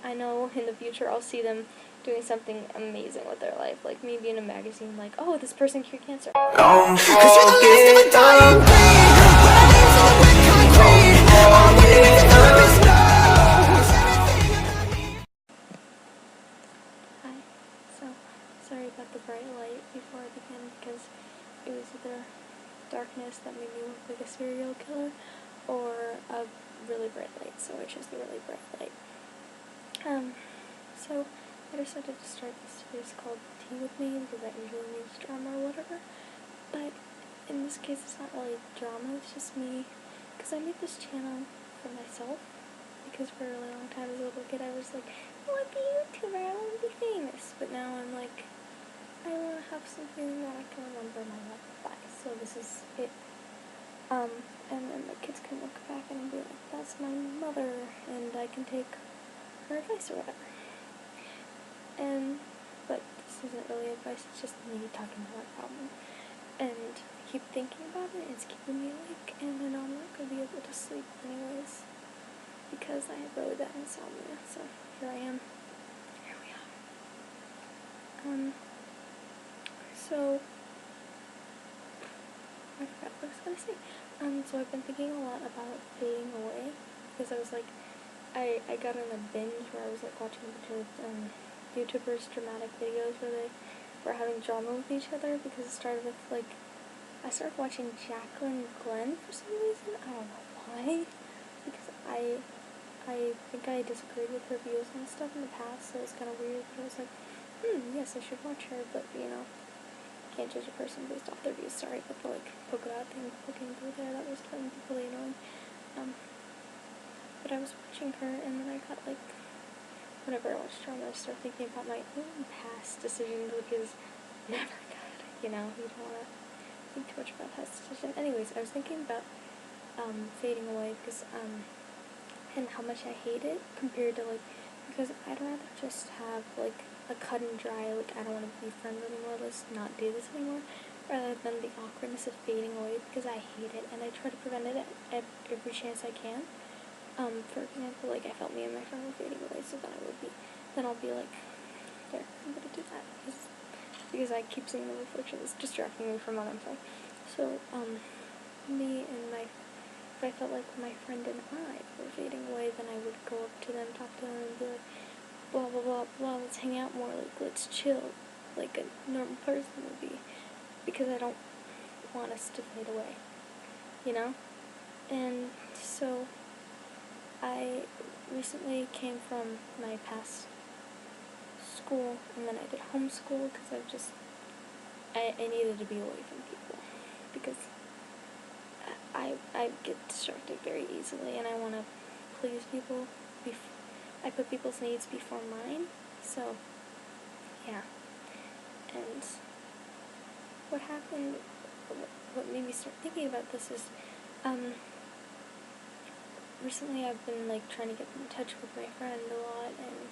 I know in the future I'll see them doing something amazing with their life, like maybe in a magazine, like, oh, this person cured cancer. Don't forget the Hi. So, sorry about the bright light before I began, because it was either darkness that made me look like a serial killer, or a really bright light, so I chose the really bright light. So I decided to start this series called Tea With Me, because that usually means drama or whatever, but in this case it's not really drama, it's just me, because I made this channel for myself, because for a really long time as a little kid I was like, I want to be a YouTuber, I want to be famous, but now I'm like, I want to have something that I can remember my life by, so this is it. And then the kids can look back and be like, that's my mother, and I can take her advice or whatever. But this isn't really advice, it's just me talking about my problem. And I keep thinking about it, it's keeping me awake, and I know I'm not going to be able to sleep anyways, because I have really bad insomnia, so here I am. Here we are. So, I forgot what I was going to say. So I've been thinking a lot about fading away, because I was like, I got on a binge where I was like watching a bunch of YouTubers' dramatic videos where they were having drama with each other, because it started with like, I started watching Jacqueline Glenn for some reason, I don't know why, because I think I disagreed with her views on stuff in the past, so it was kind of weird, but I was like, yes, I should watch her, but you know, can't judge a person based off their views, sorry, but the like polka dot thing poking through there, that was kind of really annoying. But I was watching her, and then I got like, whenever I watch drama, I start thinking about my own past decisions, which is never good, you know, you don't want to think too much about past decisions. Anyways, I was thinking about fading away, because and how much I hate it compared to like, because I'd rather just have like a cut and dry, like I don't want to be friends anymore, let's not do this anymore, rather than the awkwardness of fading away, because I hate it and I try to prevent it at every chance I can. For example, like I felt me and my friend were fading away, so then I'll be like, there, I'm gonna do that, because I keep seeing the reflections distracting me from what I'm saying. So, if I felt like my friend and I were fading away, then I would go up to them, talk to them, and be like, blah, blah, blah, blah, let's hang out more, like, let's chill, like a normal person would be, because I don't want us to fade away, you know? And so, I recently came from my past school, and then I did homeschool, because I needed to be away from people, because I get distracted very easily, and I want to please people. I put people's needs before mine, so, yeah. And what happened, what made me start thinking about this is, recently I've been, like, trying to get in touch with my friend a lot, and,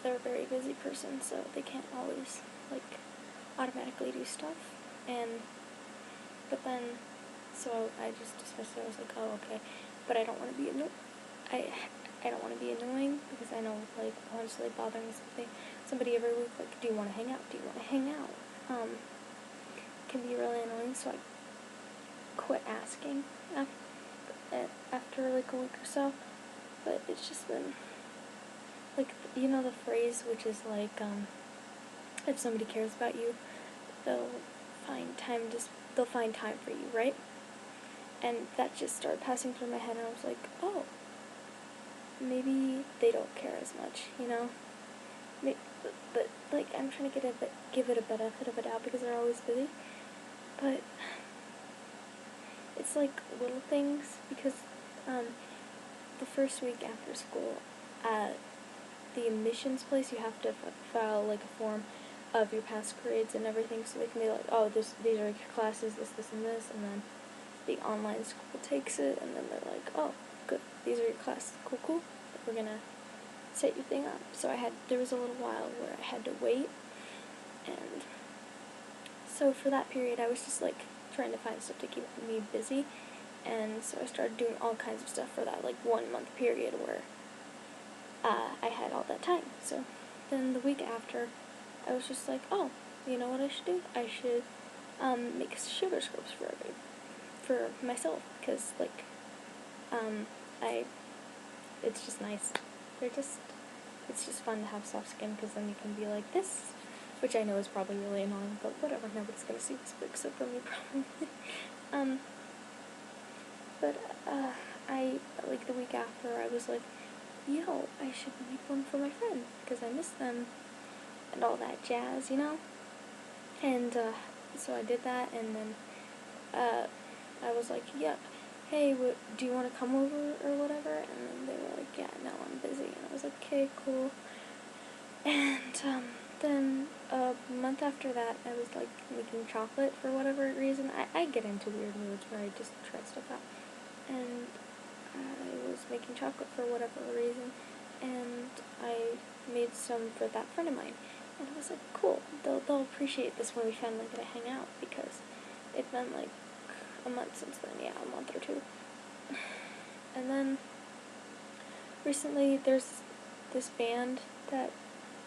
they're a very busy person, so they can't always, like, automatically do stuff, but then, so I just dismissed it. I was like, oh, okay, but I don't want to be I don't want to be annoying, because I know, like, honestly bothering somebody every week, like, do you want to hang out, can be really annoying, so I quit asking after like a week or so, but it's just been, like, you know the phrase, which is like, if somebody cares about you, they'll find time for you, right? And that just started passing through my head, and I was like, oh, maybe they don't care as much, you know? But like, I'm trying to give it a benefit of a doubt, because they're always busy, but it's like little things, because the first week after school, at the admissions place, you have to file like a form of your past grades and everything, so they can be like, oh, these are your classes, this, and this, and then the online school takes it, and then they're like, oh, good, these are your classes, cool, we're gonna set your thing up. So there was a little while where I had to wait, and so for that period I was just like trying to find stuff to keep me busy, and so I started doing all kinds of stuff for that like 1 month period where I had all that time. So then the week after, I was just like, oh, you know what I should do? I should make sugar scrubs for myself, because like I it's just nice. It's just fun to have soft skin, because then you can be like this, which I know is probably really annoying, but whatever, nobody's gonna see this except for me probably. But I, like, the week after, I was like, yo, I should make one for my friend, because I miss them, and all that jazz, you know? And, so I did that, and then, I was like, yeah, hey, do you want to come over, or whatever? And then they were like, yeah, no, I'm busy, and I was like, okay, cool. And, then a month after that, I was, like, making chocolate for whatever reason. I get into weird moods where I just try stuff out. And I was making chocolate for whatever reason, and I made some for that friend of mine. And I was like, cool, they'll appreciate this when we finally get to hang out, because it's been, like, a month since then. Yeah, a month or two. And then recently there's this band that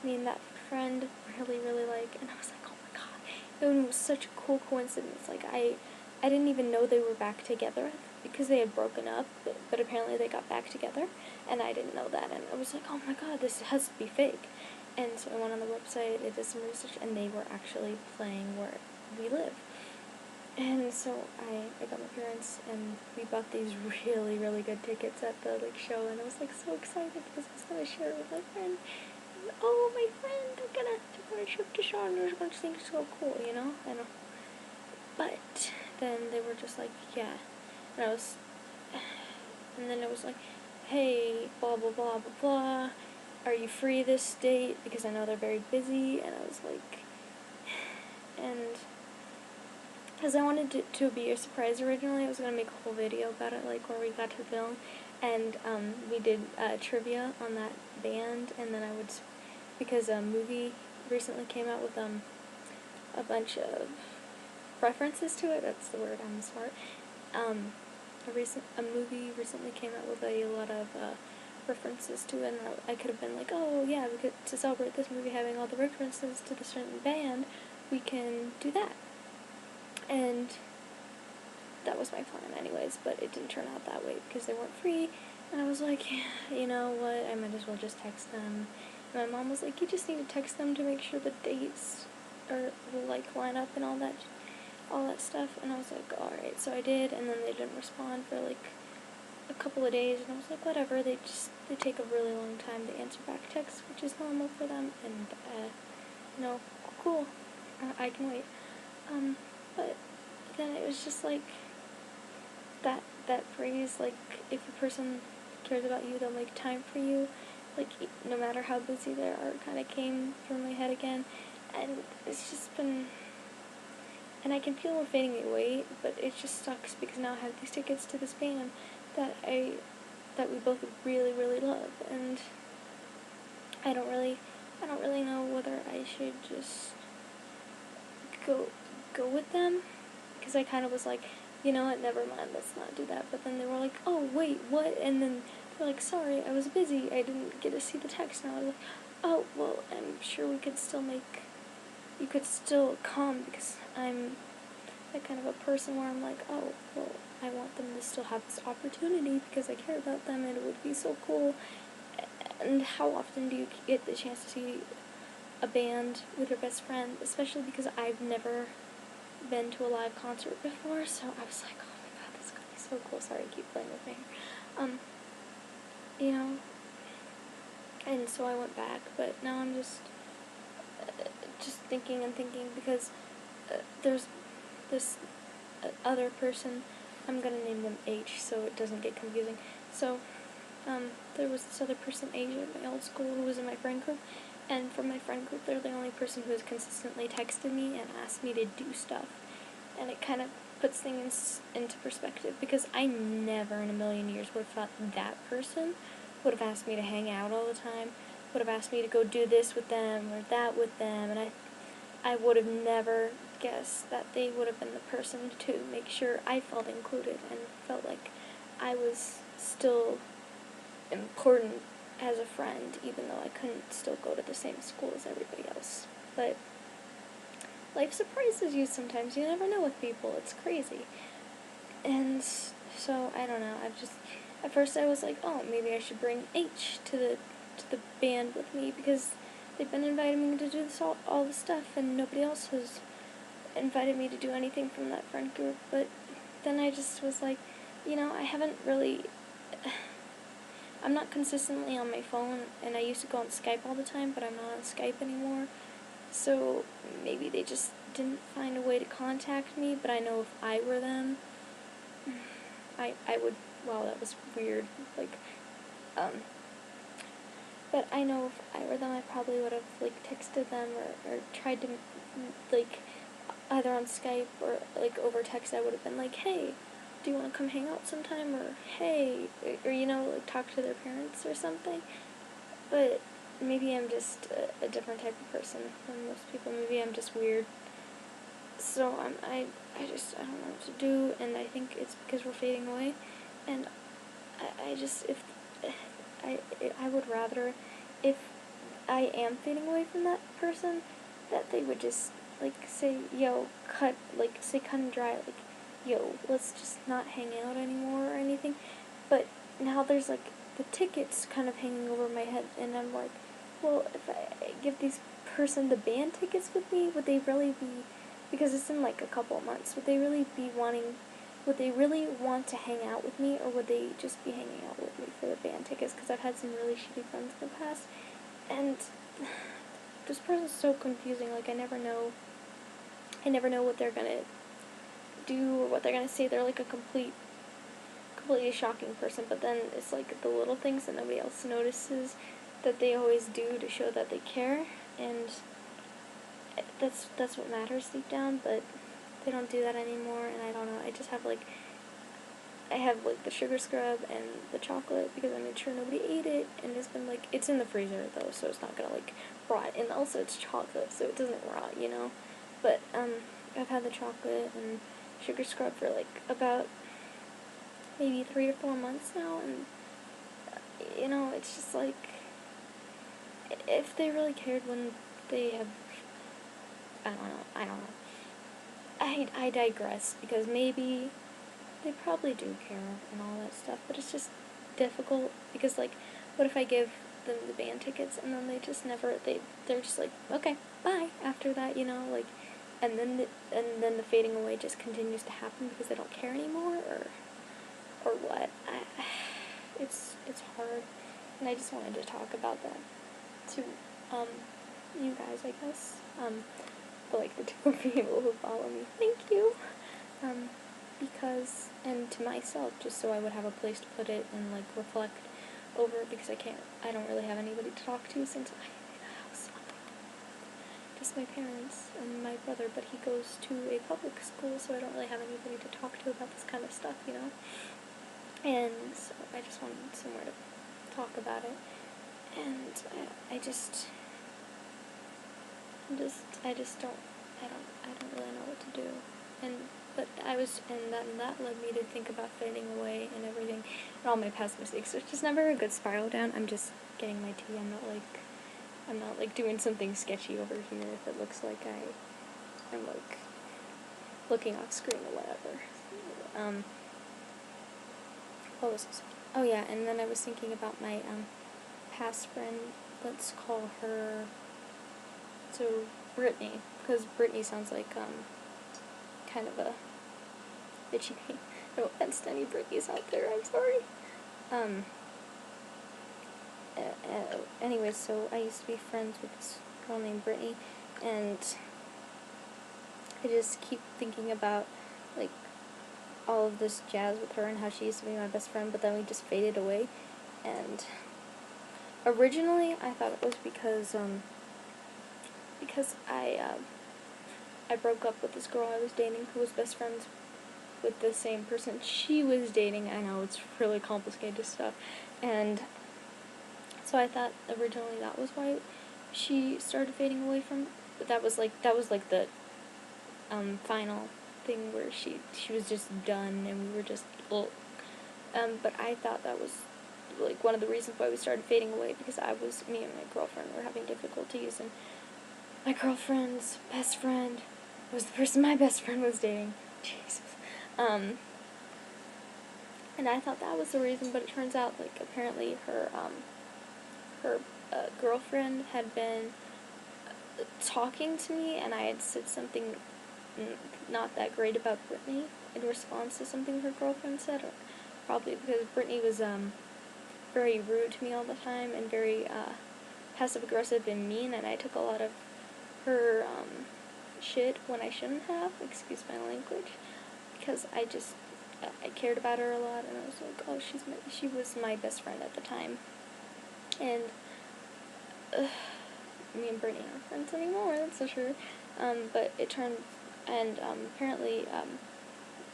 me and that friend really, really like, and I was like, oh my god. It was such a cool coincidence. Like, I didn't even know they were back together, because they had broken up, but apparently they got back together, and I didn't know that, and I was like, oh my god, this has to be fake. And so I went on the website, I did some research, and they were actually playing where we live. And so I got my parents, and we bought these really, really good tickets at the, like, show, and I was, like, so excited, because I was going to share it with my friend. And, oh, my friend, they're gonna trip to show, and they're going to think it's so cool, you know? I know. But then they were just like, yeah. And then it was like, hey, blah, blah, blah, blah, blah. Are you free this date? Because I know they're very busy. And I was like, and because I wanted to be a surprise originally, I was going to make a whole video about it, like, where we got to film. And we did trivia on that band. And then because a movie recently came out with a bunch of references to it. That's the word, I'm smart. A movie recently came out with a lot of references to it, and I could have been like, oh yeah, to celebrate this movie having all the references to the certain band, we can do that. And that was my plan anyways, but it didn't turn out that way because they weren't free, and I was like, yeah, you know what, I might as well just text them. And my mom was like, you just need to text them to make sure the dates will, like, line up and all that stuff. And I was like, alright, so I did, and then they didn't respond for, like, a couple of days, and I was like, whatever, they take a really long time to answer back texts, which is normal for them, and, no, cool, I can wait. But then it was just, like, that phrase, like, if a person cares about you, they'll make time for you, like, no matter how busy they are, kind of came through my head again, and it's just been, and I can feel it fading away, but it just sucks because now I have these tickets to this band that we both really, really love, and I don't really know whether I should just go with them, because I kind of was like, you know what, never mind, let's not do that. But then they were like, oh wait, what? And then they're like, sorry, I was busy, I didn't get to see the text. And I was like, oh well, I'm sure you could still come, because I'm that kind of a person where I'm like, oh well, I want them to still have this opportunity because I care about them, and it would be so cool. And how often do you get the chance to see a band with your best friend, especially because I've never been to a live concert before, so I was like, oh my god, this is going to be so cool. Sorry, I keep playing with my hair. You know, and so I went back, but now I'm just thinking and thinking, because there's this other person, I'm going to name them H so it doesn't get confusing. So, there was this other person, Asia, at my old school, who was in my friend group, and from my friend group, they're the only person who has consistently texted me and asked me to do stuff, and it kind of puts things into perspective, because I never in a million years would have thought that person would have asked me to hang out all the time, would have asked me to go do this with them or that with them, and I would have never guessed that they would have been the person to make sure I felt included and felt like I was still important as a friend, even though I couldn't still go to the same school as everybody else. But life surprises you sometimes. You never know with people. It's crazy. And so, I don't know. At first I was like, oh, maybe I should bring H to the band with me, because they've been inviting me to do all the stuff, and nobody else has invited me to do anything from that friend group. But then I just was like, I haven't really, I'm not consistently on my phone, and I used to go on Skype all the time, but I'm not on Skype anymore. So maybe they just didn't find a way to contact me, but I know if I were them, I would, wow, that was weird, but I know if I were them, I probably would have, texted them, or tried to, either on Skype, or, over text. I would have been like, hey, do you want to come hang out sometime, or hey, or, talk to their parents or something. But maybe I'm just a different type of person than most people. Maybe I'm just weird. So I don't know what to do, and I think it's because we're fading away, and I would rather, if I am fading away from that person, that they would just, say, yo, cut and dry, yo, let's just not hang out anymore or anything. But now there's, the tickets kind of hanging over my head, and I'm like, well, if I give this person the band tickets with me, would they really be, because it's in, a couple of months, would they really want to hang out with me, or would they just be hanging out with me for the band tickets? Because I've had some really shitty friends in the past, and this person's so confusing. I never know what they're gonna do or what they're gonna say. They're a completely shocking person, but then it's the little things that nobody else notices that they always do to show that they care, and that's what matters deep down. But they don't do that anymore, and I don't know. I just have I have the sugar scrub and the chocolate, because I made sure nobody ate it, and it's been it's in the freezer though, so it's not gonna rot, and also it's chocolate, so it doesn't rot, But I've had the chocolate and sugar scrub for about maybe 3 to 4 months now, and it's just if they really cared when they have, I don't know. I digress, because maybe they probably do care and all that stuff, but it's just difficult, because what if I give them the band tickets and then they just never, they're just okay, bye after that, and then the fading away just continues to happen because they don't care anymore, or what? It's hard, and I just wanted to talk about that to you guys, I guess, but the 2 people who follow me, thank you, because, and to myself, just so I would have a place to put it and reflect over it, because I don't really have anybody to talk to since I'm in a house alone. Just my parents and my brother, but he goes to a public school, so I don't really have anybody to talk to about this kind of stuff, and so I just wanted somewhere to talk about it, and I don't really know what to do, and that led me to think about fading away and everything, and all my past mistakes, which is never a good spiral down. I'm just getting my tea. I'm not doing something sketchy over here if it looks like I'm looking off screen or whatever. What was this? Oh yeah, and then I was thinking about my past friend. Let's call her Brittany, because Brittany sounds kind of a bitchy name. No offense to any Britneys out there, I'm sorry. Anyways, so I used to be friends with this girl named Brittany, and I just keep thinking about, all of this jazz with her and how she used to be my best friend, but then we just faded away, and originally I thought it was because I broke up with this girl I was dating who was best friends with the same person she was dating. I know, it's really complicated stuff, and so I thought originally that was why she started fading away from, but that was the final thing where she was just done and we were just but I thought that was like, one of the reasons why we started fading away, because me and my girlfriend were having difficulties, and my girlfriend's best friend was the person my best friend was dating. Jesus. And I thought that was the reason, but it turns out, like, apparently her girlfriend had been talking to me, and I had said something not that great about Brittany in response to something her girlfriend said, or probably because Brittany was very rude to me all the time and very passive-aggressive and mean, and I took a lot of her shit when I shouldn't have, excuse my language, because I cared about her a lot, and I was like, oh, she was my best friend at the time, and me and Brittany aren't friends anymore, that's for sure. But it turned, and apparently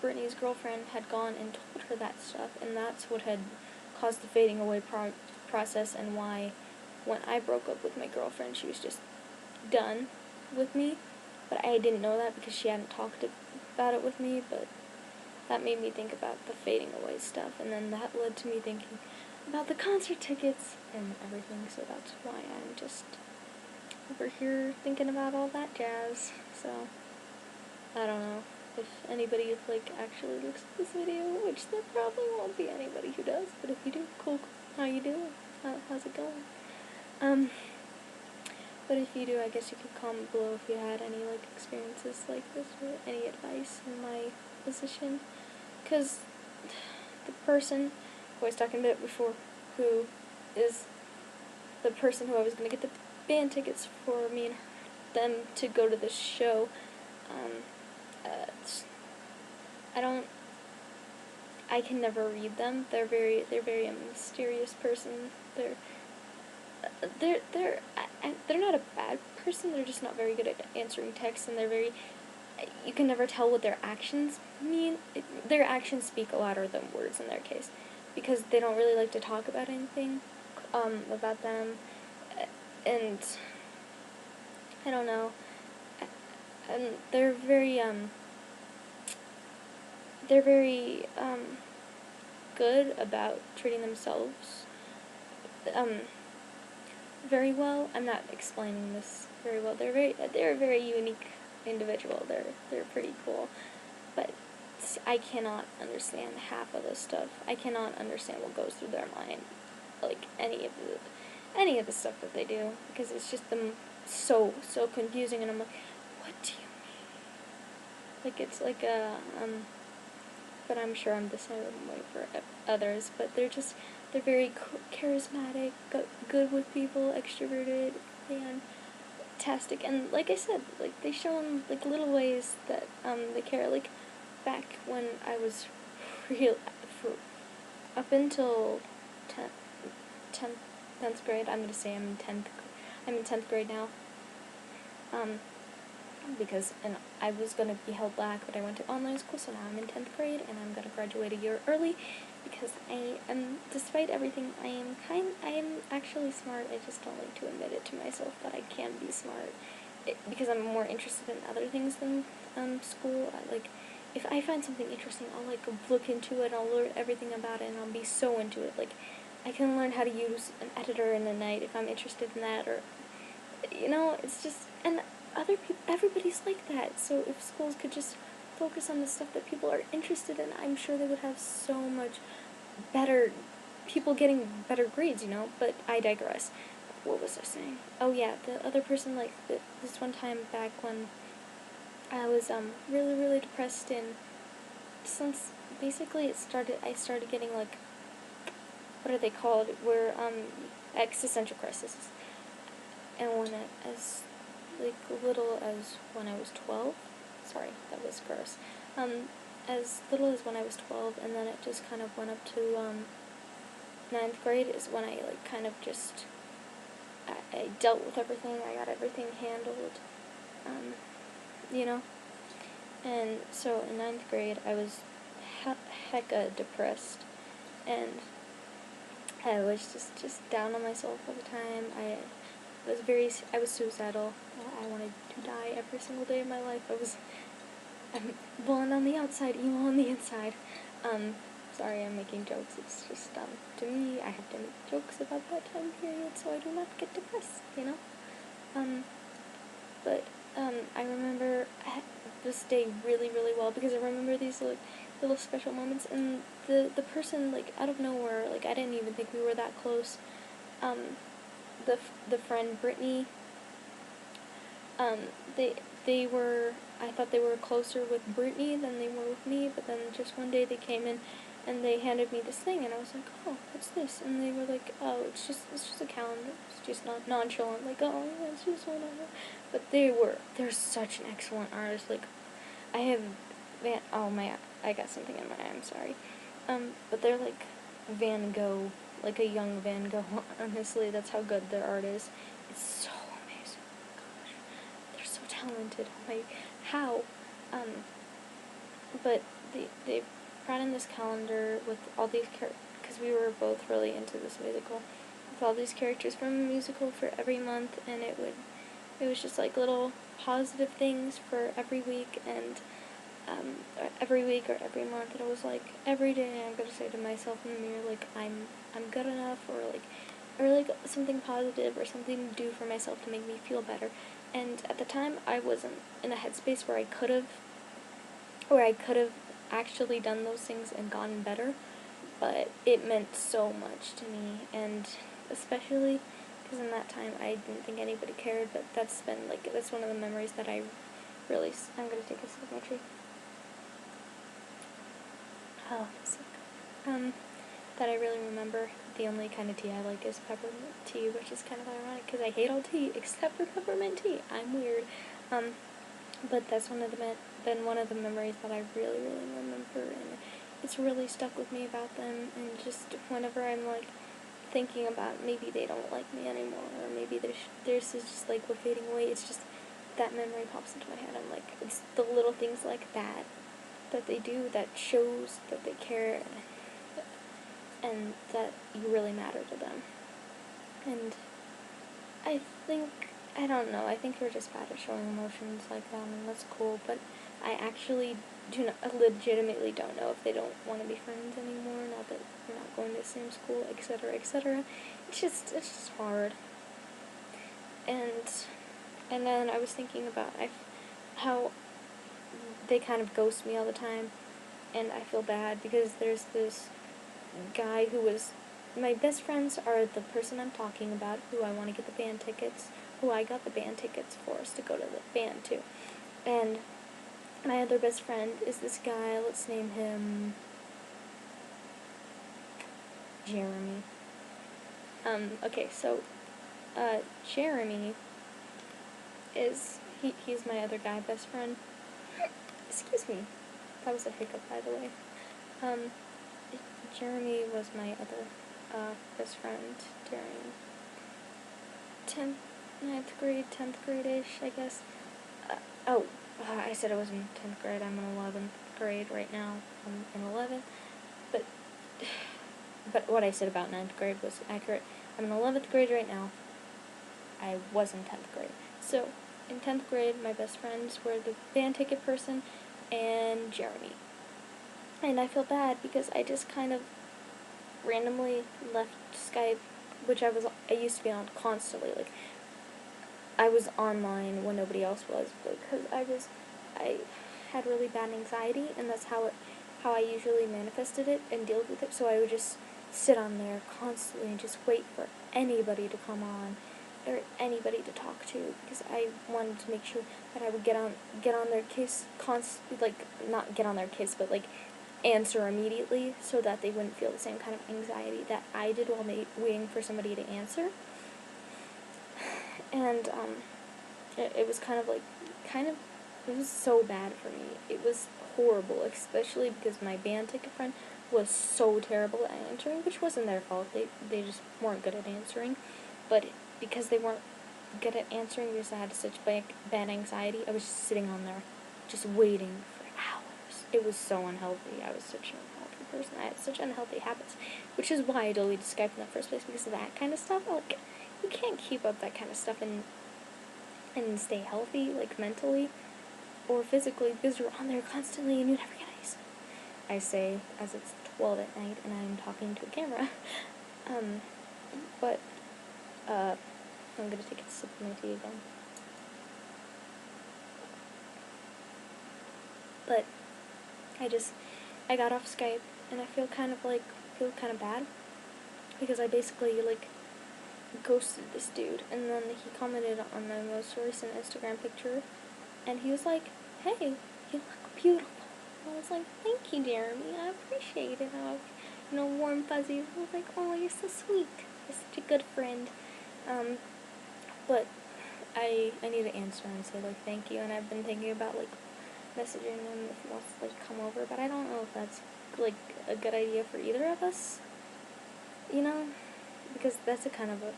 Brittany's girlfriend had gone and told her that stuff, and that's what had caused the fading away process, and why when I broke up with my girlfriend, she was just done with me. But I didn't know that because she hadn't talked about it with me, but that made me think about the fading away stuff, and then that led to me thinking about the concert tickets and everything, so that's why I'm just over here thinking about all that jazz. So, I don't know if anybody, like, actually looks at this video, which there probably won't be anybody who does, but if you do, cool. How you doing? How's it going? But if you do, I guess you could comment below if you had any, like, experiences like this, or any advice in my position, because the person who I was talking about before, who is the person who I was going to get the band tickets for me and them to go to this show, I can never read them. They're a mysterious person. They're not a bad person. They're just not very good at answering texts, and you can never tell what their actions mean. Their actions speak louder than words in their case, because they don't really like to talk about anything, about them, and I don't know, and they're very good about treating themselves, very well. I'm not explaining this very well. They're a very unique individual. They're pretty cool, but I cannot understand half of this stuff. I cannot understand what goes through their mind, like any of the stuff that they do, because it's just so confusing, and I'm like, what do you mean? Like, it's like but I'm sure I'm the same way for others, but they're very charismatic, good with people, extroverted, fantastic, and like I said, like, they show in, like, little ways that they care. Like, back when I was up until 10th grade, I'm gonna say I'm in 10th grade now, because I was going to be held back, but I went to online school, so now I'm in 10th grade, and I'm going to graduate a year early, because despite everything, I am actually smart. I just don't like to admit it to myself that I can be smart, because I'm more interested in other things than school. If I find something interesting, I'll, like, look into it, I'll learn everything about it, and I'll be so into it. Like, I can learn how to use an editor in the night if I'm interested in that, or, it's just, and other people, everybody's like that, so if schools could just focus on the stuff that people are interested in, I'm sure they would have so much better, people getting better grades, but I digress. What was I saying? Oh yeah, the other person, like, this one time back when I was, really, really depressed, and since, basically, I started getting, like, what are they called, where, existential crises, and as little as when I was 12, sorry, that was gross, as little as when I was 12, and then it just kind of went up to, 9th grade is when I, like, kind of just, I dealt with everything, I got everything handled, and so in 9th grade, I was hecka depressed, and I was just down on myself all the time. I was suicidal. I wanted to die every single day of my life. I'm bullying on the outside, emo on the inside. Sorry, I'm making jokes. It's just, to me, I have to make jokes about that time period so I do not get depressed, you know? But I remember this day really, really well because I remember these, like, little special moments, and the person, like, out of nowhere, like, I didn't even think we were that close, the friend Brittany, they were, I thought they were closer with Brittany than they were with me, but then just one day they came in and they handed me this thing, and I was like, oh, what's this? And they were like, oh, it's just a calendar. It's just not nonchalant, like, oh, yeah, it's just whatever. But they're such an excellent artist. Like, I have, oh my, I got something in my eye, I'm sorry. But they're like Van Gogh, like a young Van Gogh, honestly, that's how good their art is. It's so amazing, gosh, they're so talented, like, how, but they brought in this calendar with all these because we were both really into this musical, with all these characters from a musical for every month, and it was just like little positive things for every week, and every week or every month, and it was like every day I'm gonna say to myself in the mirror, like, I'm good enough, or like something positive or something to do for myself to make me feel better. And at the time I wasn't in a headspace where I could have actually done those things and gotten better, but it meant so much to me, and especially because in that time I didn't think anybody cared, but that's one of the memories that I'm gonna take a sip of my tree. Oh, sick. That I really remember. The only kind of tea I like is peppermint tea, which is kind of ironic because I hate all tea except for peppermint tea. I'm weird. But that's one of the memories that I really, really remember, and it's really stuck with me about them. And just whenever I'm like thinking about maybe they don't like me anymore, or maybe there's just like we're fading away, it's just that memory pops into my head. I'm like, it's the little things like that they do that shows that they care and that you really matter to them. And I don't know, I think we're just bad at showing emotions like that, and that's cool, but I actually legitimately don't know if they don't want to be friends anymore now that we're not going to the same school, etc., etc. It's just hard. And then I was thinking about how they kind of ghost me all the time, and I feel bad because there's this guy who was my best friends are the person I'm talking about, who I want to get the band tickets, who I got the band tickets for us to go to the band too. And my other best friend is this guy, let's name him Jeremy. Okay, so Jeremy he's my other guy best friend. Excuse me. That was a hiccup, by the way. Jeremy was my other best friend during 9th grade, 10th grade-ish, I guess. I said I was in 10th grade. I'm in 11th grade right now. I'm in 11th. But what I said about 9th grade was accurate. I'm in 11th grade right now. I was in 10th grade. So, in 10th grade, my best friends were the band ticket person and Jeremy. And I feel bad because I just kind of randomly left Skype, which I used to be on constantly. Like, I was online when nobody else was, because I had really bad anxiety, and that's how I usually manifested it and dealt with it. So I would just sit on there constantly and just wait for anybody to come on or anybody to talk to, because I wanted to make sure that I would get on their case not get on their case, but like answer immediately, so that they wouldn't feel the same kind of anxiety that I did while waiting for somebody to answer. And it was it was so bad for me. It was horrible, especially because my band ticket friend was so terrible at answering, which wasn't their fault. They just weren't good at answering. But because they weren't good at answering because I had such bad anxiety, I was just sitting on there, just waiting for hours. It was so unhealthy. I was such an unhealthy person. I had such unhealthy habits, which is why I deleted Skype in the first place, because of that kind of stuff. Like, you can't keep up that kind of stuff and stay healthy, like, mentally or physically, because you're on there constantly and you never get ice. I say as it's 12 at night and I'm talking to a camera. But, I'm gonna take a sip of my tea again. But, I got off Skype, and I feel kind of bad, because I basically, ghosted this dude, and then he commented on my most recent Instagram picture, and he was like, "Hey, you look beautiful." And I was like, "Thank you, Jeremy, I appreciate it." I was, warm fuzzies. I was like, "Oh, you're so sweet. You're such a good friend." But I need to answer and say, thank you, and I've been thinking about, messaging him if he wants to, come over, but I don't know if that's, a good idea for either of us, because that's a kind of a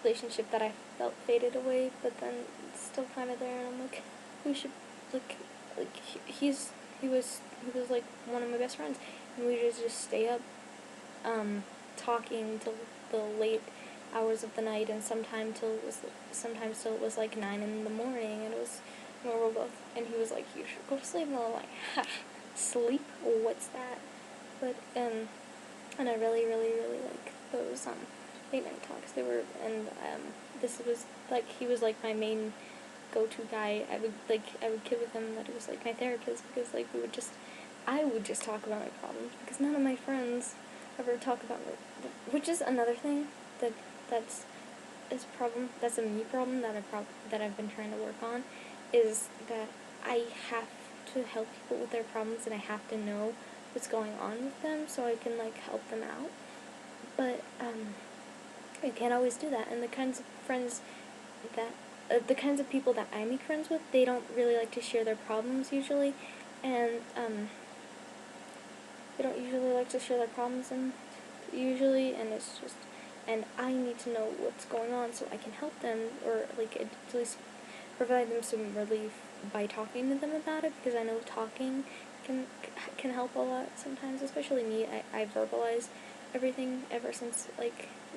relationship that I felt faded away, but then it's still kind of there, and I'm like, we should, he was, one of my best friends, and we would just stay up, talking till the late hours of the night, and sometimes till it was 9 in the morning, and it was, we were both, and he was like, "You should go to sleep," and I was like, "Ha, sleep? What's that?" But, and I really, really, really like those, late night talks. They were, and, this was, he was, my main go-to guy. I would kid with him that he was, my therapist, because, I would just talk about my problems, because none of my friends ever talk about which is another thing that's a me problem that I've been trying to work on, is that I have to help people with their problems, and I have to know what's going on with them so I can, help them out. But, I can't always do that, and the kinds of people that I make friends with, they don't really like to share their problems usually, and, they don't usually like to share their problems, and it's just, and I need to know what's going on so I can help them, or, at least provide them some relief by talking to them about it, because I know talking can help a lot sometimes, especially me. I verbalize everything ever since,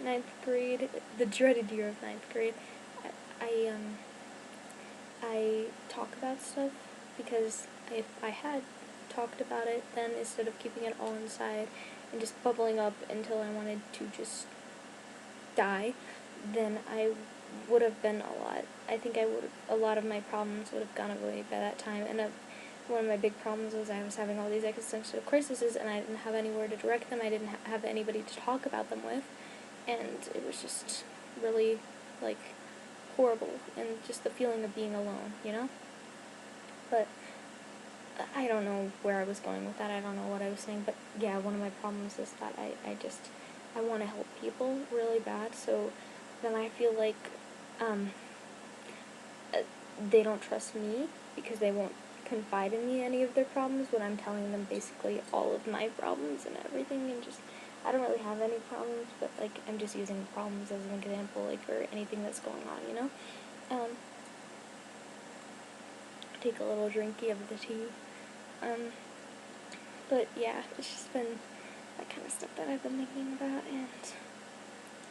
9th grade, the dreaded year of 9th grade. I talk about stuff, because if I had talked about it, then instead of keeping it all inside and just bubbling up until I wanted to just die, then I would have been I think a lot of my problems would have gone away by that time, and one of my big problems was I was having all these existential crises, and I didn't have anywhere to direct them. I didn't have anybody to talk about them with, and it was just really, horrible, and just the feeling of being alone, But I don't know where I was going with that. I don't know what I was saying, but yeah, one of my problems is that I want to help people really bad, so then I feel like, they don't trust me, because they won't confide in me any of their problems when I'm telling them basically all of my problems and everything, and just, I don't really have any problems, but, I'm just using problems as an example, for anything that's going on, Take a little drinky of the tea. But yeah, it's just been that kind of stuff that I've been thinking about, and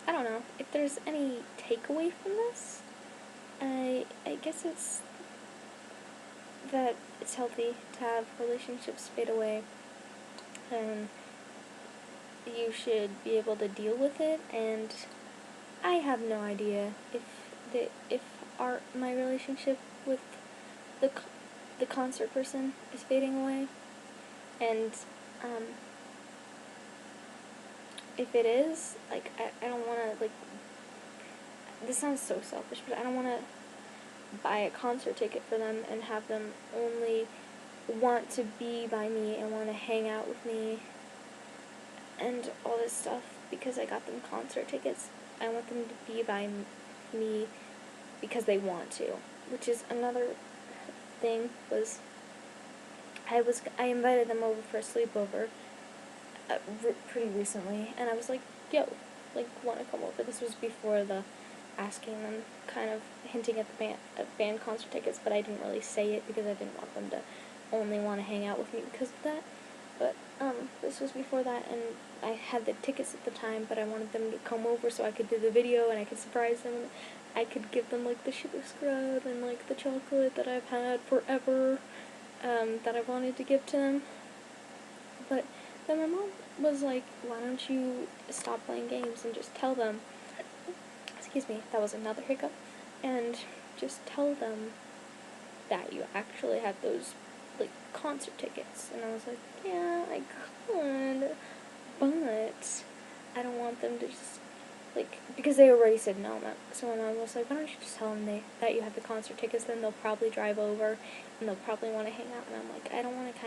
I don't know if there's any takeaway from this. I guess it's that it's healthy to have relationships fade away, and you should be able to deal with it, and I have no idea if my relationship with the concert person is fading away, and if it is, I don't want to, this sounds so selfish, but I don't want to buy a concert ticket for them and have them only want to be by me and want to hang out with me and all this stuff because I got them concert tickets. I want them to be by me because they want to, which is another thing. I invited them over for a sleepover pretty recently, and I was like, yo, want to come over? This was before the asking them, kind of hinting at the band concert tickets, but I didn't really say it because I didn't want them to only want to hang out with me because of that. But this was before that, and I had the tickets at the time, but I wanted them to come over so I could do the video and I could surprise them. I could give them the sugar scrub and the chocolate that I've had forever, that I wanted to give to them. But then my mom was like, why don't you stop playing games and just tell them, excuse me, that was another hiccup, and just tell them that you actually have those, like, concert tickets. And I was like, yeah, I could, but I don't want them to just, like, because they already said no. So my mom was like, why don't you just tell them that you have the concert tickets, then they'll probably drive over, and they'll probably want to hang out. And I'm like, I don't want to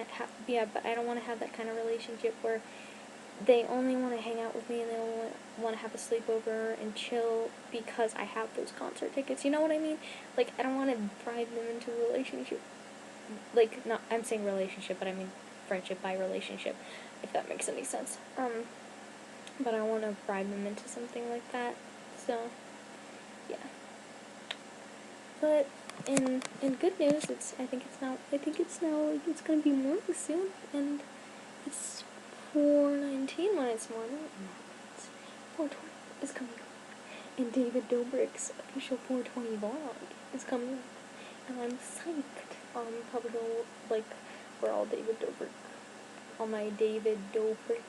but I don't want to have that kind of relationship where they only want to hang out with me and they only want to have a sleepover and chill because I have those concert tickets. You know what I mean? Like, I don't want to bribe them into a relationship. Like, not, I'm saying relationship, but I mean friendship by relationship, if that makes any sense. But I want to bribe them into something like that. So, yeah. But in good news, I think it's gonna be morning soon, and it's 4:19 when it's morning. It's 4:20 is coming up, and David Dobrik's official 4:20 vlog is coming up, and I'm psyched. Probably gonna like wear all all my David Dobrik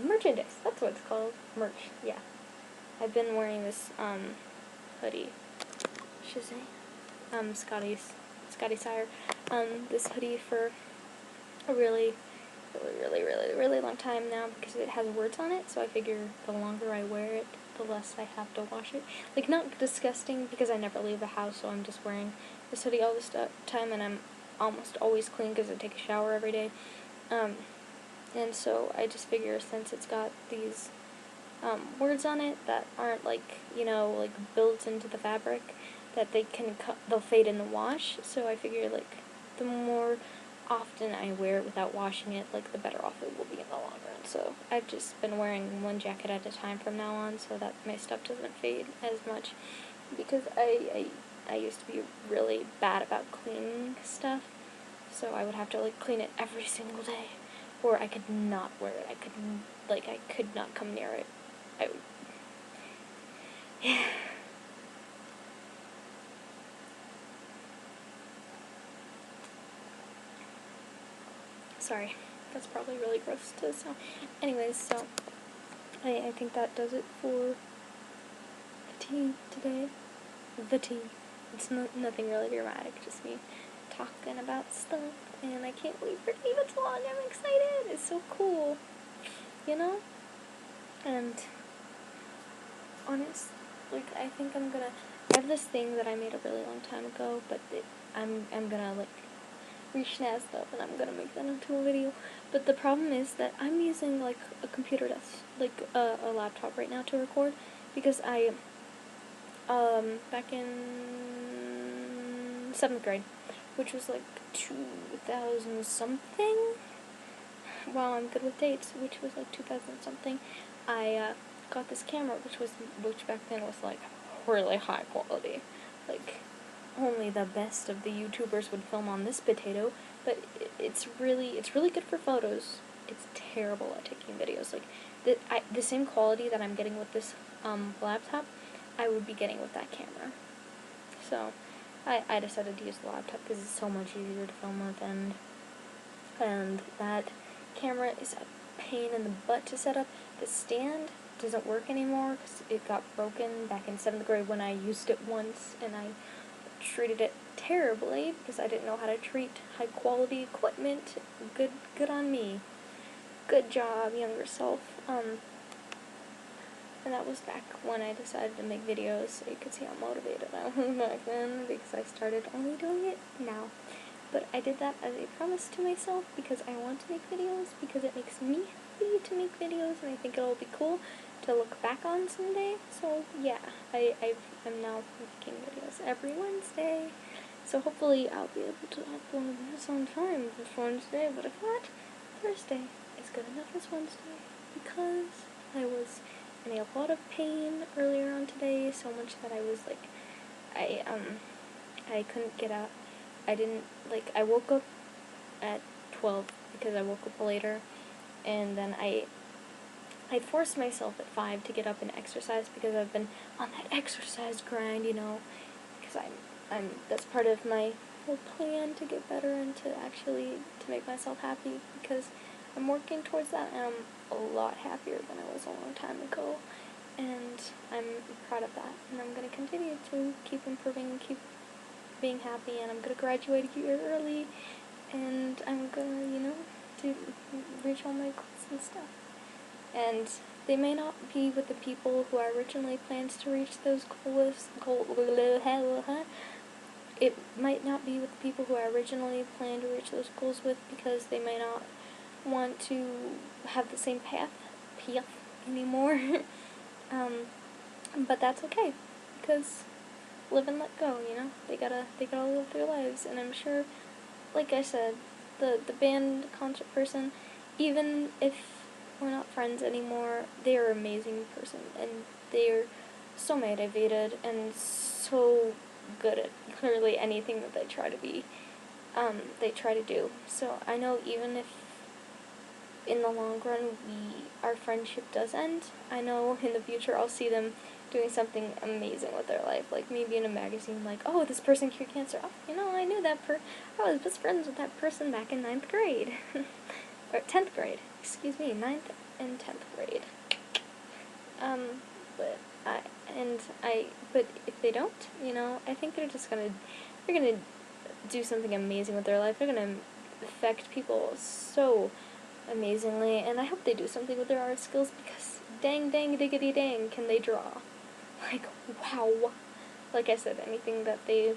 merchandise. That's what it's called, merch. Yeah, I've been wearing this hoodie. Shazay. Scotty Sire. This hoodie for a really long time now because it has words on it, so I figure the longer I wear it, the less I have to wash it. Like, not disgusting because I never leave the house, so I'm just wearing this hoodie all this time, and I'm almost always clean because I take a shower every day. And so I just figure since it's got these words on it that aren't like built into the fabric, that they'll fade in the wash. So I figure like the more often I wear it without washing it, like the better off it will be in the long run. So I've just been wearing one jacket at a time from now on, so that my stuff doesn't fade as much. Because I used to be really bad about cleaning stuff, so I would have to like clean it every single day, or I could not wear it. I could not come near it. I would. Yeah. Sorry, that's probably really gross to sound. Anyways, so I think that does it for the tea today. The tea. It's nothing really dramatic, just me talking about stuff, and I can't wait for David's vlog. I'm excited. It's so cool, you know? And honest, like, I think I have this thing that I made a really long time ago, but I'm gonna like re-snaz stuff, and I'm gonna make that into a video. But the problem is that I'm using like a computer that's like a laptop right now to record, because I back in 7th grade, which was like 2000 something. Well, I'm good with dates, which was like 2000 something. I got this camera, which back then was like really high quality, like only the best of the YouTubers would film on this potato. But it's really good for photos. It's terrible at taking videos. Like the same quality that I'm getting with this laptop, I would be getting with that camera. So I decided to use the laptop because it's so much easier to film with, and that camera is a pain in the butt to set up. The stand doesn't work anymore because it got broken back in 7th grade when I used it once, and I treated it terribly because I didn't know how to treat high quality equipment. Good on me. Good job, younger self. And that was back when I decided to make videos, so you could see how motivated I was back then, because I started only doing it now. But I did that as a promise to myself because I want to make videos, because it makes me happy to make videos, and I think it'll be cool to look back on someday. So yeah, I'm now making videos every Wednesday. So hopefully I'll be able to upload this on time this Wednesday, but if not, Thursday is good enough as Wednesday, because I was in a lot of pain earlier on today, so much that I was like, I couldn't get out. I woke up at 12 because I woke up later, and then I forced myself at 5 to get up and exercise because I've been on that exercise grind, because that's part of my whole plan to get better and to make myself happy, because I'm working towards that, and I'm a lot happier than I was a long time ago, and I'm proud of that, and I'm going to continue to keep improving, keep being happy, and I'm going to graduate a year early, and I'm going to, to reach all my goals and stuff. And they may not be with the people who I originally planned to reach those goals. It might not be with the people who I originally planned to reach those goals with, because they may not want to have the same path anymore. But that's okay, because live and let go. They gotta live their lives, and I'm sure, like I said, the band concert person, even if we're not friends anymore, they are an amazing person, and they're so motivated and so good at literally anything that they try to do. So I know even if in the long run our friendship does end, I know in the future I'll see them doing something amazing with their life, like maybe in a magazine, like, oh, this person cured cancer. Oh, I knew I was best friends with that person back in 9th grade. Or 10th grade, excuse me, 9th and 10th grade. But if they don't, I think they're gonna do something amazing with their life. They're gonna affect people so amazingly, and I hope they do something with their art skills, because dang diggity dang, can they draw. Like, wow. Like I said, anything that they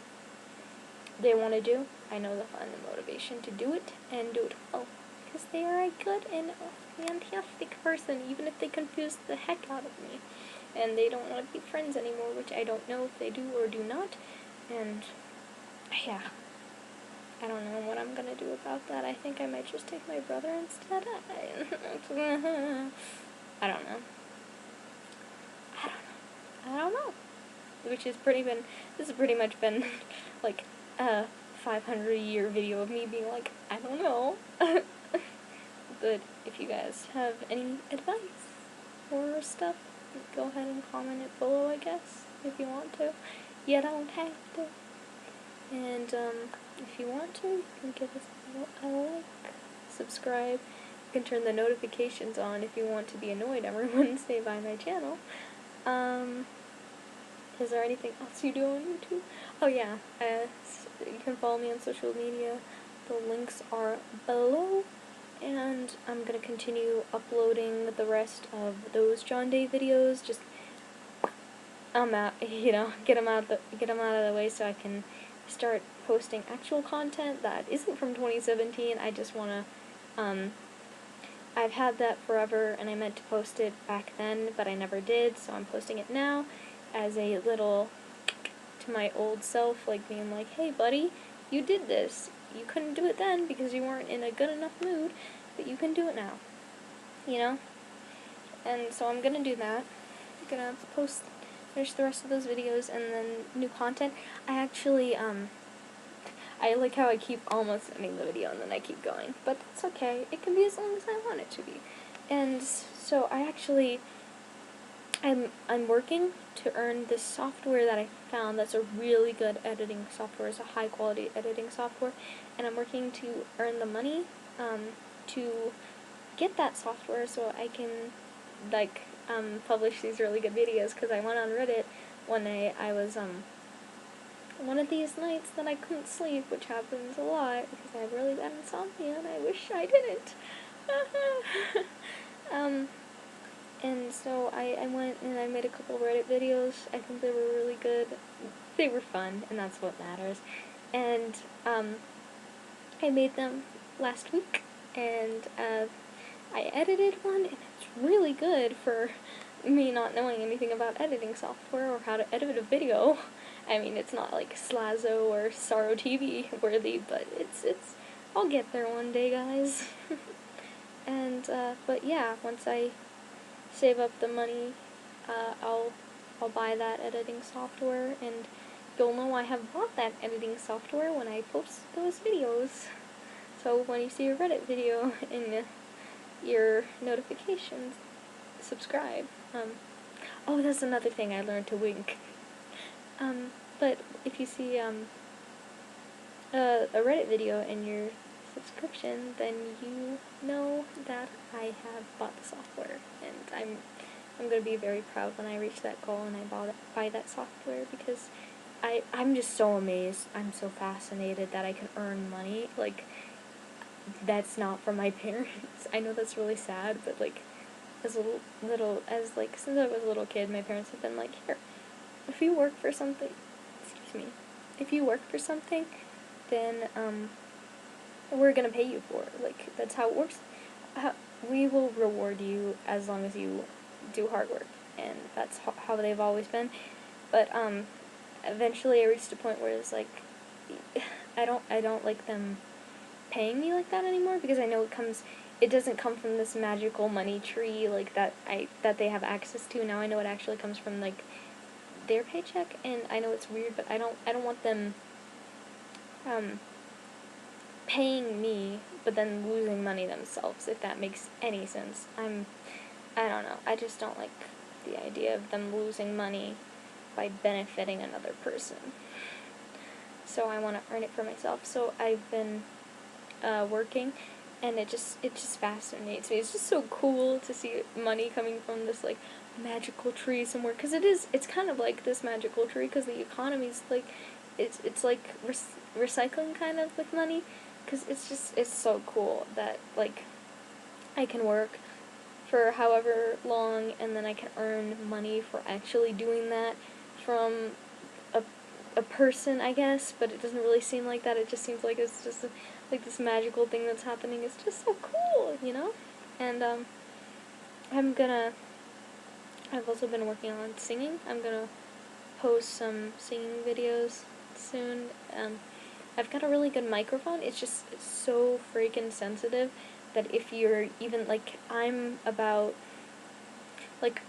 want to do, I know they'll find the motivation to do it, and do it well, because they are a good and fantastic person, even if they confuse the heck out of me, and they don't want to be friends anymore, which I don't know if they do or do not, and yeah. I don't know what I'm gonna do about that. I think I might just take my brother instead. I don't know. I don't know. This has pretty much been like a 500-year video of me being like, I don't know. But if you guys have any advice or stuff, go ahead and comment it below, I guess, if you want to. You don't have to. And if you want to, you can give us a like, subscribe. You can turn the notifications on if you want to be annoyed every Wednesday by my channel. Is there anything else you do on YouTube? Oh yeah, you can follow me on social media. The links are below. And I'm going to continue uploading the rest of those John Day videos. Just, get them out of the way so I can start posting actual content that isn't from 2017. I just want to, I've had that forever, and I meant to post it back then, but I never did, so I'm posting it now as a little to my old self, like being like, hey buddy, you did this. You couldn't do it then because you weren't in a good enough mood, but you can do it now, And so I'm gonna do that. I'm gonna finish the rest of those videos, and then new content. I actually, I like how I keep almost ending the video and then I keep going, but that's okay. It can be as long as I want it to be. And so I'm working to earn this software that I found that's a really good editing software. It's a high quality editing software, and I'm working to earn the money to get that software so I can publish these really good videos, because I went on Reddit one night. I was one of these nights that I couldn't sleep, which happens a lot because I have really bad insomnia and I wish I didn't. And so I went and I made a couple Reddit videos. I think they were really good. They were fun, and that's what matters. And I made them last week, and I edited one, and it's really good for me not knowing anything about editing software or how to edit a video. I mean, it's not like Slazo or Sorrow TV worthy, but it's I'll get there one day, guys. And but yeah, once I save up the money, I'll buy that editing software, and you'll know I have bought that editing software when I post those videos. So when you see a Reddit video in your notifications, subscribe. Oh, that's another thing I learned to wink. But if you see a Reddit video in your subscription, then you know that I have bought the software, and I'm gonna be very proud when I reach that goal and I buy that software, because I'm just so amazed. I'm so fascinated that I can earn money. Like, that's not from my parents. I know that's really sad, but like, as since I was a little kid, my parents have been like, here, if you work for something, if you work for something, then we're gonna pay you for it. Like, that's how it works. We will reward you as long as you do hard work, and that's how they've always been. But eventually I reached a point where it's like, I don't like them paying me like that anymore, because I know it doesn't come from this magical money tree like that they have access to. Now I know it actually comes from like their paycheck, and I know it's weird, but I don't want them paying me but then losing money themselves, if that makes any sense. I don't know. I just don't like the idea of them losing money by benefiting another person. So I want to earn it for myself. So I've been working, and it just fascinates me. It's just so cool to see money coming from this like magical tree somewhere, because it's kind of like this magical tree, because the economy's like it's like recycling kind of with money, because it's so cool that like I can work for however long, and then I can earn money for actually doing that from a person, I guess, but it doesn't really seem like that. It just seems like it's just like this magical thing that's happening. It's just so cool, you know? And I've also been working on singing. I'm gonna post some singing videos soon. I've got a really good microphone. It's so freaking sensitive that if you're even, like, I'm about, like,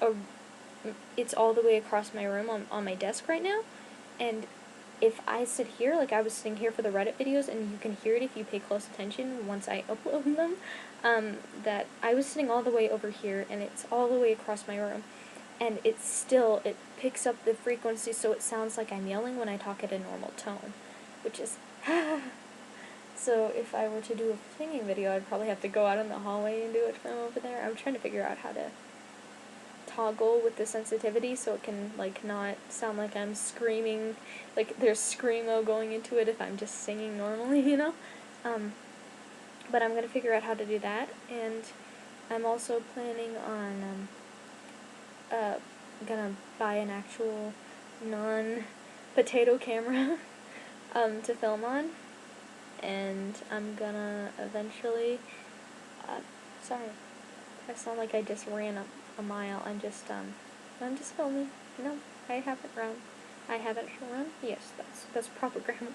it's all the way across my room on my desk right now, and if I sit here, like I was sitting here for the Reddit videos, and you can hear it if you pay close attention once I upload them, that I was sitting all the way over here, and it's all the way across my room, and it picks up the frequency, so it sounds like I'm yelling when I talk at a normal tone, which is, so if I were to do a singing video, I'd probably have to go out in the hallway and do it from over there. I'm trying to figure out how to toggle with the sensitivity so it can, like, not sound like I'm screaming, like there's screamo going into it if I'm just singing normally, you know? But I'm gonna figure out how to do that, and I'm also planning on, gonna buy an actual non-potato camera, to film on, and I'm gonna eventually, sorry, I sound like I just ran a mile. I'm just filming. No, I haven't run. I haven't run? Yes, that's proper grammar.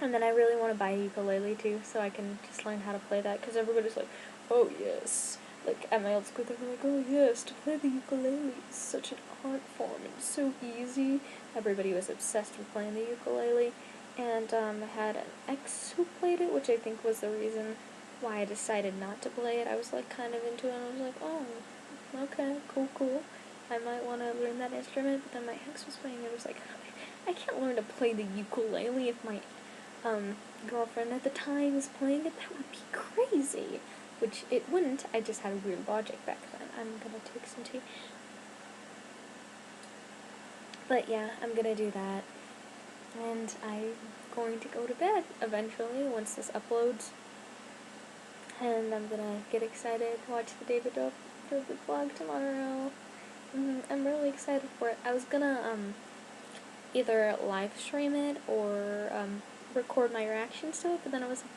And then I really want to buy a ukulele too, so I can just learn how to play that, because everybody's like, oh yes, like at my old school they're like, oh yes, to play the ukulele is such an art form, and it's so easy. Everybody was obsessed with playing the ukulele, and I had an ex who played it, which I think was the reason why I decided not to play it. I was like kind of into it, and I was like, oh, okay, cool. I might want to learn that instrument, but then my ex was playing it. I was like, I can't learn to play the ukulele if my girlfriend at the time was playing it. That would be crazy. Which it wouldn't. I just had a weird logic back then. I'm gonna take some tea. But yeah, I'm gonna do that. And I'm going to go to bed eventually once this uploads. And I'm gonna get excited, watch the David Dobrik vlog tomorrow. I'm really excited for it. I was gonna either live stream it or record my reactions to it, but then I was like,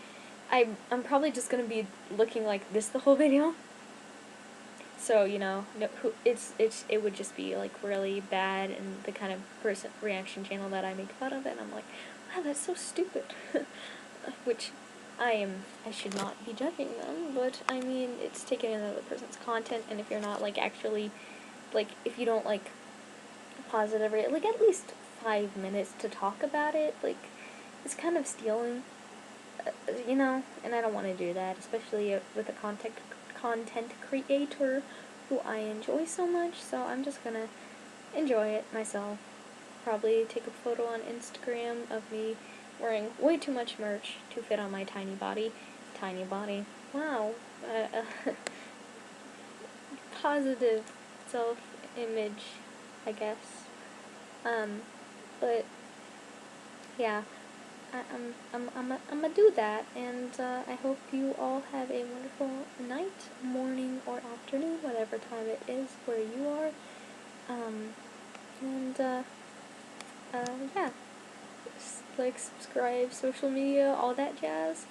I'm probably just gonna be looking like this the whole video. So, you know, it would just be like really bad, and the kind of reaction channel that I make fun of it, and I'm like, wow, that's so stupid. Which I should not be judging them, but I mean, it's taking another person's content, and if you're not like actually, like, if you don't like pause it every, like, at least 5 minutes to talk about it, like, it's kind of stealing, you know, and I don't want to do that, especially with a content creator who I enjoy so much, so I'm just gonna enjoy it myself. Probably take a photo on Instagram of me wearing way too much merch to fit on my tiny body. Tiny body. Wow. Positive self-image, I guess. But yeah, I'm gonna do that, and I hope you all have a wonderful night, morning, or afternoon, whatever time it is where you are. And yeah, like, subscribe, social media, all that jazz.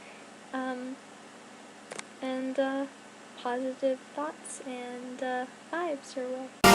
And positive thoughts and vibes your way.